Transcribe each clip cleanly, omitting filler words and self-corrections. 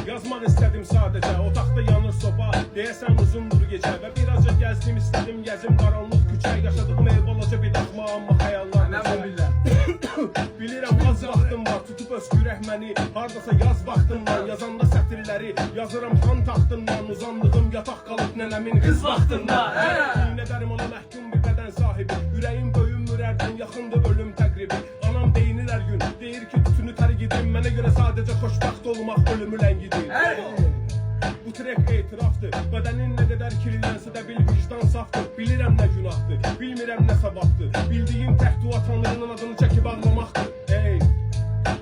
Yazmaq istədim sadəcə, otaqda yanır soba. Deyəsən uzundur gecə və birazca gəzdim istədim. Gəzim qaranlıq küçə, yaşadığım ev balaca bir daxma, amma xəyallar necə. Bilirəm az vaxtım var, tutub öskürək məni. Hardasa yaz vaxtından, yazanda sətirləri yazıram xan taxtından. Uzandığım yataq qalıb nənəmin qız vaxtında. Yine dərim ona məhkum bir bədən sahibi. Ürəyim böyünmür ərdən, yaxındır ölüm təqribi. Anam deyinir hər gün, deyir ki tütünü tərk edin. Mənə görə sadəcə xoşbəxt olmaq ölümü ləngidir. Bu trek etirafdır. Bədənin nə qədər kirlənsə də bil vicdan safdır. Bilirəm nə günahdır, bilmirəm nə savabdır. Bildiyim tək dua Tanrının adını çəkib ağlamaqdır.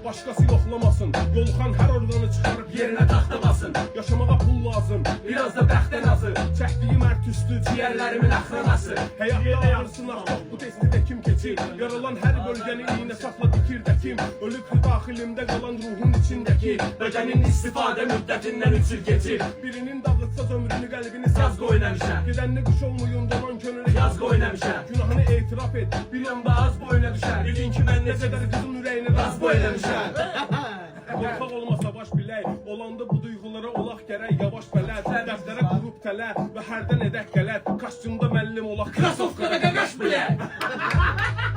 Başqası yoxlamasın, yoluxan hər orqanı çıxarıb yerinə taxtamasın. Yaşamağa pul lazım, biraz da bəxtə nazı. Çəkdiyim ərtüstü, ciyərlərimin əxranası. Həyatda ağır sınaq yox, bu testidə kim keçir? Yaralan hər bölgəni iynə sapla dikir də kim? Ölüb daxilimdə qalan ruhun içindəki bədənin istifadə müddətindən 3 il keçir. Birinin dağıtsaz ömrünü, qəlbini saz qoynamışəm. Gedənli qış olmayın, dolan könülü yaz qoynamışəm. Günahını etiraf et, bir anda az boyuna düşər. Bilin ki mən necə qədər qızın ürəyini raz boynamışam. Qorxaq olmasa baş bilək, olanda bu duyğulara olaq gərək yavaş bələt. Dəftərə qurub tələ və hərdən edək qələt. Kostyumda məllim olaq, krasovkada qaqaş bilək.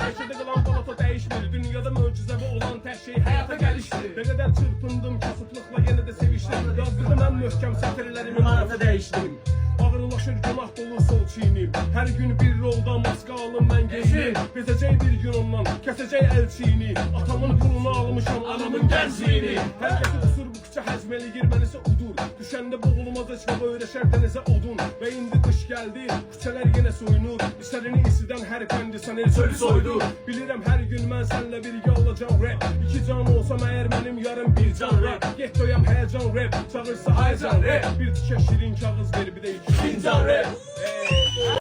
Eşədə qalan balata dəyişmir, dünyada möcüzəvi olan tək şey həyata gəlişdir. Ne qədər çırpındım, kasıblıqla yenə də sevişdim. Yazdığım ən möhkəm sətirlərimi manata dəyişdim. Ağırlaşır günah dolu sol çiğnim. Hər gün bir rolda maska alım mən geyinim. Bezəcək bir gün ondan, kəsəcək el çiğni. Atamın pulunu almışam, anamın gəncliyini. Hər kəsi qusur bu küçə həzməliyir, mənisə udur. Düşəndə boğulmaz eşmaba öyrəşər dənizə odun. Və indi qış gəldi, küçələr yenə soyunur. İstərini isidən hər pəndi el çölü soydur. Bilirəm hər gün mən sənlə birgə olacam rap. 2 can olsam əgər mənim yarım bir can rap. Getdoyam həyəcan rap, çağırsa haycan rap. Bir tikə şirin kağız ver bir də 2 fincan rap.